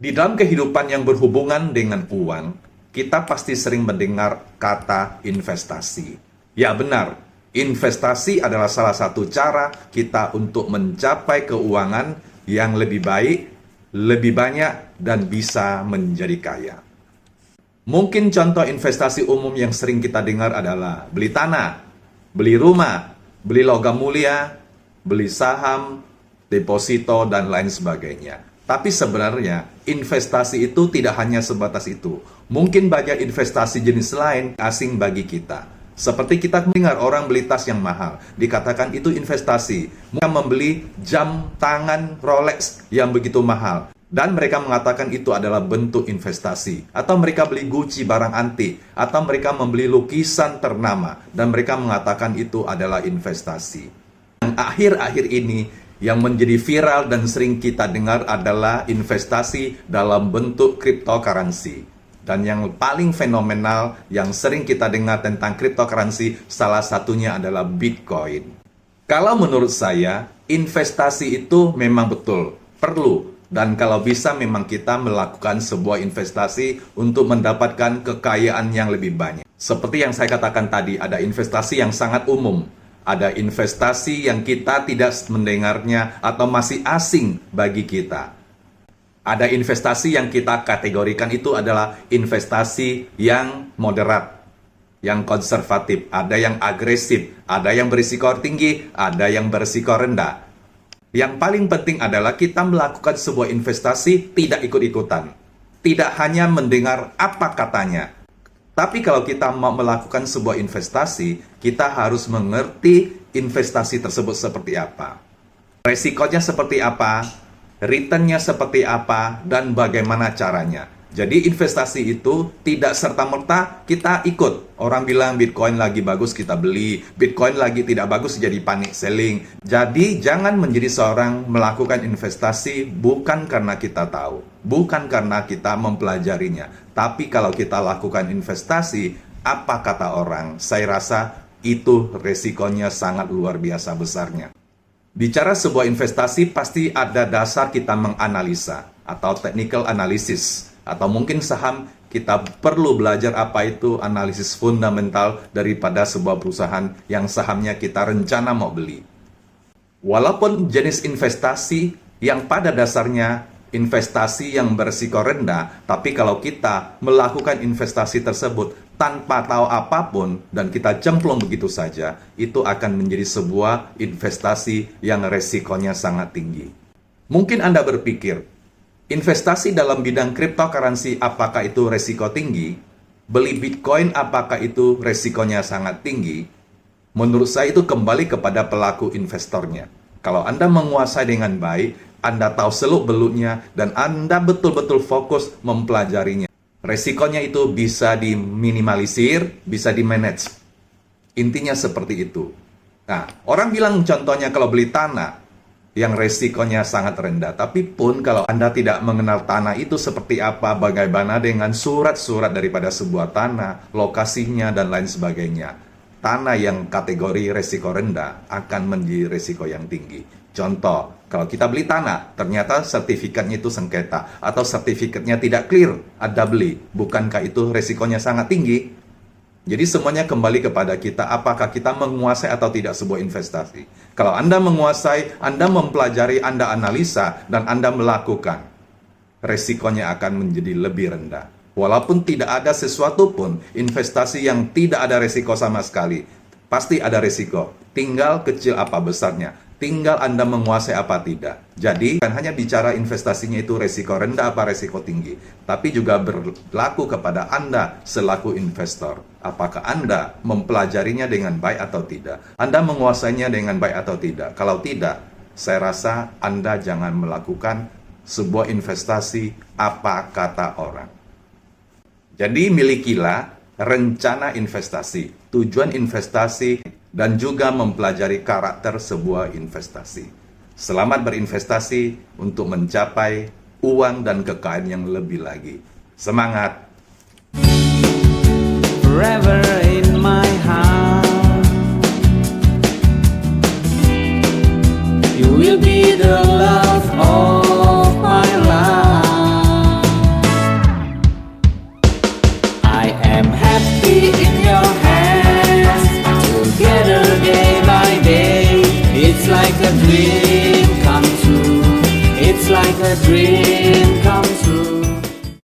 Di dalam kehidupan yang berhubungan dengan uang, kita pasti sering mendengar kata investasi. Ya benar, investasi adalah salah satu cara kita untuk mencapai keuangan yang lebih baik, lebih banyak, dan bisa menjadi kaya. Mungkin contoh investasi umum yang sering kita dengar adalah beli tanah, beli rumah, beli logam mulia, beli saham, deposito, dan lain sebagainya. Tapi sebenarnya investasi itu tidak hanya sebatas itu. Mungkin banyak investasi jenis lain asing bagi kita. Seperti kita mendengar orang beli tas yang mahal, dikatakan itu investasi. Mereka membeli jam tangan Rolex yang begitu mahal, dan mereka mengatakan itu adalah bentuk investasi. Atau mereka beli Gucci barang antik, atau mereka membeli lukisan ternama, dan mereka mengatakan itu adalah investasi. Yang akhir-akhir ini yang menjadi viral dan sering kita dengar adalah investasi dalam bentuk cryptocurrency. Dan yang paling fenomenal yang sering kita dengar tentang cryptocurrency, salah satunya adalah Bitcoin. Kalau menurut saya, investasi itu memang betul, perlu. Dan kalau bisa memang kita melakukan sebuah investasi untuk mendapatkan kekayaan yang lebih banyak. Seperti yang saya katakan tadi, ada investasi yang sangat umum. Ada investasi yang kita tidak mendengarnya atau masih asing bagi kita. Ada investasi yang kita kategorikan itu adalah investasi yang moderat, yang konservatif, ada yang agresif, ada yang berisiko tinggi, ada yang berisiko rendah. Yang paling penting adalah kita melakukan sebuah investasi tidak ikut-ikutan. Tidak hanya mendengar apa katanya. Tapi kalau kita mau melakukan sebuah investasi, kita harus mengerti investasi tersebut seperti apa. Resikonya seperti apa, returnnya seperti apa, dan bagaimana caranya. Jadi investasi itu tidak serta-merta kita ikut. Orang bilang Bitcoin lagi bagus, kita beli. Bitcoin lagi tidak bagus, jadi panic selling. Jadi jangan menjadi seorang melakukan investasi bukan karena kita tahu, bukan karena kita mempelajarinya. Tapi kalau kita lakukan investasi, apa kata orang? Saya rasa itu resikonya sangat luar biasa besarnya. Bicara sebuah investasi, pasti ada dasar kita menganalisa atau technical analysis. Atau mungkin saham, kita perlu belajar apa itu analisis fundamental daripada sebuah perusahaan yang sahamnya kita rencana mau beli. Walaupun jenis investasi yang pada dasarnya investasi yang berisiko rendah, tapi kalau kita melakukan investasi tersebut tanpa tahu apapun dan kita cemplung begitu saja, itu akan menjadi sebuah investasi yang resikonya sangat tinggi. Mungkin Anda berpikir, investasi dalam bidang cryptocurrency apakah itu resiko tinggi? Beli Bitcoin apakah itu resikonya sangat tinggi? Menurut saya itu kembali kepada pelaku investornya. Kalau Anda menguasai dengan baik, Anda tahu seluk-beluknya, dan Anda betul-betul fokus mempelajarinya, resikonya itu bisa diminimalisir, bisa dimanage. Intinya seperti itu. Nah, orang bilang contohnya kalau beli tanah, yang resikonya sangat rendah. Tapi pun kalau Anda tidak mengenal tanah itu seperti apa, bagaimana dengan surat-surat daripada sebuah tanah, lokasinya, dan lain sebagainya, tanah yang kategori resiko rendah akan menjadi resiko yang tinggi. Contoh, kalau kita beli tanah, ternyata sertifikatnya itu sengketa, atau sertifikatnya tidak clear, Anda beli, bukankah itu resikonya sangat tinggi? Jadi semuanya kembali kepada kita, apakah kita menguasai atau tidak sebuah investasi. Kalau Anda menguasai, Anda mempelajari, Anda analisa, dan Anda melakukan, resikonya akan menjadi lebih rendah. Walaupun tidak ada sesuatu pun investasi yang tidak ada resiko sama sekali. Pasti ada resiko, tinggal kecil apa besarnya. Tinggal Anda menguasai apa tidak. Jadi, bukan hanya bicara investasinya itu resiko rendah apa resiko tinggi, tapi juga berlaku kepada Anda selaku investor. Apakah Anda mempelajarinya dengan baik atau tidak? Anda menguasainya dengan baik atau tidak? Kalau tidak, saya rasa Anda jangan melakukan sebuah investasi apa kata orang. Jadi, milikilah rencana investasi, tujuan investasi, dan juga mempelajari karakter sebuah investasi. Selamat berinvestasi untuk mencapai uang dan kekayaan yang lebih lagi. Semangat! Forever in my heart, you will be the love of my life. I am happy in your hands. Together day by day, it's like a dream come true. It's like a dream